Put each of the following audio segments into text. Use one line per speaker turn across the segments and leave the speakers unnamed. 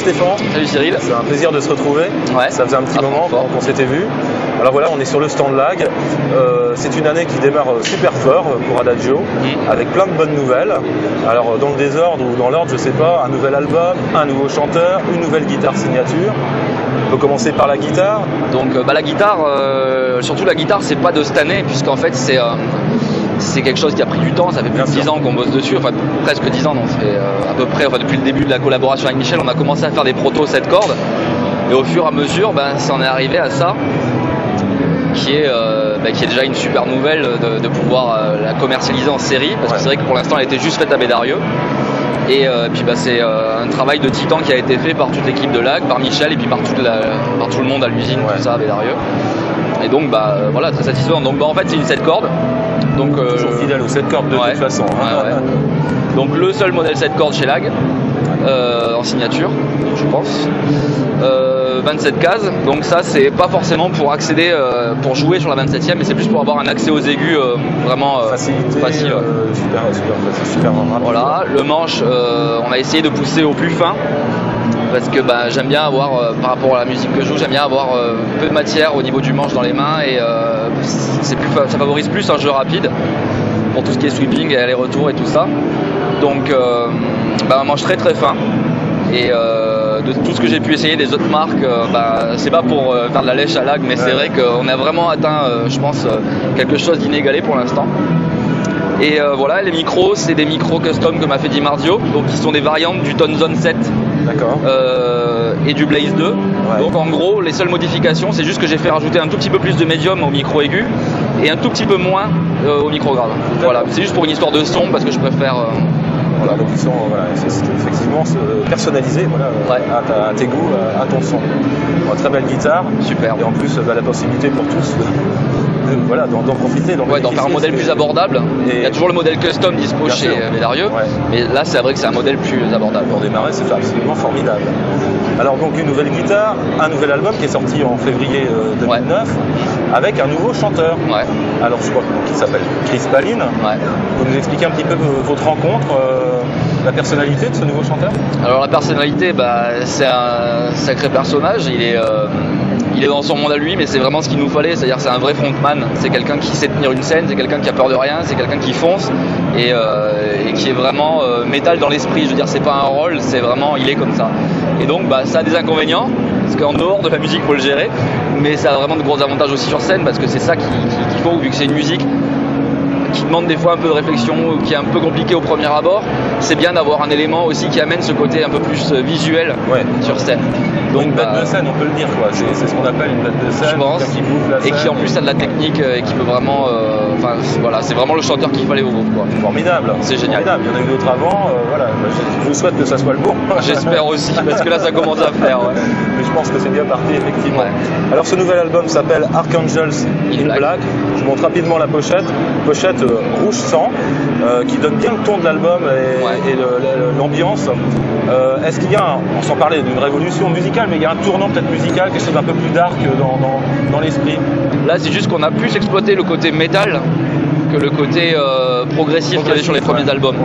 Stéphane.
Salut Cyril.
C'est un plaisir de se retrouver.
Ouais.
Ça faisait un petit moment qu'on s'était vu. Alors voilà, on est sur le stand Lag. C'est une année qui démarre super fort pour Adagio, avec plein de bonnes nouvelles. Alors dans le désordre ou dans l'ordre, je sais pas, un nouvel album, un nouveau chanteur, une nouvelle guitare signature. On peut commencer par la guitare.
Donc la guitare, surtout la guitare, c'est pas de cette année, puisqu'en fait c'est quelque chose qui a pris du temps. Ça fait plus de 10 ans qu'on bosse dessus, enfin presque 10 ans, donc ça fait à peu près, depuis le début de la collaboration avec Michel, on a commencé à faire des protos 7 cordes. Et au fur et à mesure, ça en est arrivé à ça, qui est déjà une super nouvelle de pouvoir la commercialiser en série, parce que c'est vrai que pour l'instant elle était juste faite à Bédarieux. Et puis c'est un travail de titan qui a été fait par toute l'équipe de Lag, par Michel et puis par tout le monde à l'usine, tout ça à Bédarieux. Et donc voilà, très satisfaisant. Donc en fait c'est une 7 cordes. Donc,
toujours fidèle aux 7 cordes de toute façon.
Donc le seul modèle 7 cordes chez Lag, en signature, je pense. 27 cases, donc ça c'est pas forcément pour accéder, pour jouer sur la 27e, mais c'est plus pour avoir un accès aux aigus vraiment facile.
Super rapide.
Voilà, le manche, on a essayé de pousser au plus fin, parce que j'aime bien avoir, par rapport à la musique que je joue, j'aime bien avoir peu de matière au niveau du manche dans les mains, et ça favorise plus un jeu rapide pour tout ce qui est sweeping et aller-retour et tout ça. Donc un manche très très fin. Et de tout ce que j'ai pu essayer des autres marques, c'est pas pour faire de la lèche à Lag, mais c'est vrai qu'on a vraiment atteint, je pense, quelque chose d'inégalé pour l'instant. Et voilà, les micros, c'est des micros custom que m'a fait Di Marzio, donc qui sont des variantes du Tone Zone 7 et du Blaze 2. Donc en gros, les seules modifications, c'est juste que j'ai fait rajouter un tout petit peu plus de médium au micro aigu et un tout petit peu moins au micro grave. Voilà, c'est juste pour une histoire de son, parce que je préfère.
Voilà, donc ils sont effectivement personnalisés à tes goûts, à ton son. Très belle guitare.
Super.
Et en plus, la possibilité pour tous d'en profiter.
D'en faire un modèle plus abordable. Il y a toujours le modèle custom dispo chez Bédarieux, mais là c'est vrai que c'est un modèle plus abordable.
Pour démarrer, c'est absolument formidable. Alors donc une nouvelle guitare, un nouvel album qui est sorti en février 2009, avec un nouveau chanteur. Alors je crois qu'il s'appelle Chris Palin. Vous nous expliquer un petit peu votre rencontre, la personnalité de ce nouveau chanteur?
Alors la personnalité, c'est un sacré personnage. Il est dans son monde à lui, mais c'est vraiment ce qu'il nous fallait, c'est-à-dire c'est un vrai frontman, c'est quelqu'un qui sait tenir une scène, c'est quelqu'un qui a peur de rien, c'est quelqu'un qui fonce et qui est vraiment métal dans l'esprit. Je veux dire, c'est pas un rôle, c'est vraiment, il est comme ça. Et donc ça a des inconvénients, parce qu'en dehors de la musique il faut le gérer, mais ça a vraiment de gros avantages aussi sur scène, parce que c'est ça qu'il faut, vu que c'est une musique qui demande des fois un peu de réflexion, qui est un peu compliqué au premier abord. C'est bien d'avoir un élément aussi qui amène ce côté un peu plus visuel sur scène.
Donc une bête de scène, on peut le dire, c'est ce qu'on appelle une bête de scène,
je pense,
qui bouffe la scène.
Et qui en plus a de la technique et qui peut vraiment, c'est vraiment le chanteur qu'il fallait au groupe.
Formidable.
C'est génial.
Formidable. Il y en a eu d'autres avant. Je vous souhaite que ça soit le bon.
J'espère aussi, parce que là ça commence à faire.
Mais je pense que c'est bien parti effectivement. Alors ce nouvel album s'appelle Archangels in Black. Je montre rapidement la pochette. Pochette rouge sang, qui donne bien le ton de l'album et l'ambiance. Est-ce qu'il y a, sans parler d'une révolution musicale, mais il y a un tournant peut-être musical, quelque chose d'un peu plus dark dans l'esprit?
Là c'est juste qu'on a plus exploité le côté métal que le côté progressif qu'il y avait sur les premiers albums.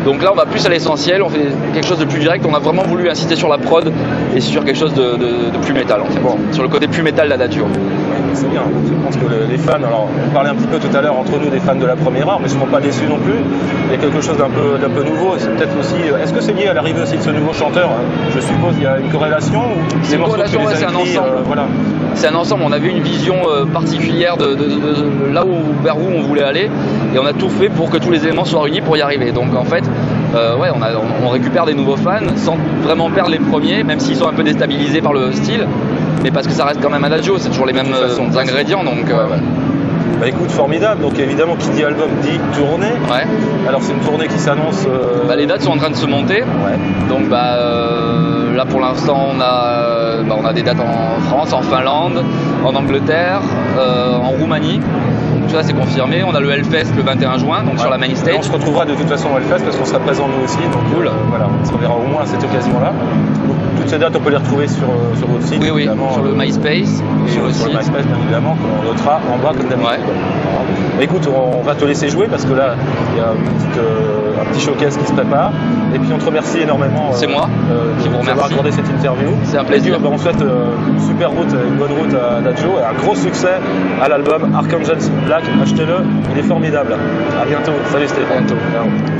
Donc là on va plus à l'essentiel, on fait quelque chose de plus direct, on a vraiment voulu insister sur la prod et sur quelque chose de plus métal en fait. Sur le côté plus métal d'Adagio.
C'est bien, je pense que les fans, alors on parlait un petit peu tout à l'heure entre nous des fans de la première heure, mais ils ne seront pas déçus non plus. Il y a quelque chose d'un peu nouveau, et c'est peut-être aussi. Est-ce que c'est lié à l'arrivée aussi de ce nouveau chanteur? Je suppose qu'il y a une corrélation ou
c'est une corrélation, c'est un ensemble. C'est un ensemble, on avait une vision particulière de là vers où on voulait aller, et on a tout fait pour que tous les éléments soient réunis pour y arriver. Donc en fait, on récupère des nouveaux fans sans vraiment perdre les premiers, même s'ils sont un peu déstabilisés par le style. Mais parce que ça reste quand même Adagio, c'est toujours les mêmes ingrédients, donc
écoute, formidable. Donc évidemment, qui dit album dit tournée. Alors c'est une tournée qui s'annonce.
Les dates sont en train de se monter. Donc là pour l'instant on a des dates en France, en Finlande, en Angleterre, en Roumanie. Tout ça c'est confirmé. On a le Hellfest le 21 juin, donc sur la main stage.
Et on se retrouvera de toute façon au Hellfest parce qu'on sera présent nous aussi. Donc
cool.
On se reverra au moins à cette occasion-là. Toutes ces dates, on peut les retrouver sur votre site.
Oui, sur le MySpace.
Sur le MySpace, bien évidemment, qu'on notera en bas comme d'habitude. Écoute, on va te laisser jouer parce que là, il y a un petit showcase qui se prépare. Et puis on te remercie énormément.
C'est moi qui vous remercie
d'avoir accordé cette interview.
C'est un plaisir.
Et puis, on souhaite une super route, une bonne route à Dadjo et un gros succès à l'album Archangels in Black. Achetez-le, il est formidable. À bientôt. Salut Stéphane.
À bientôt.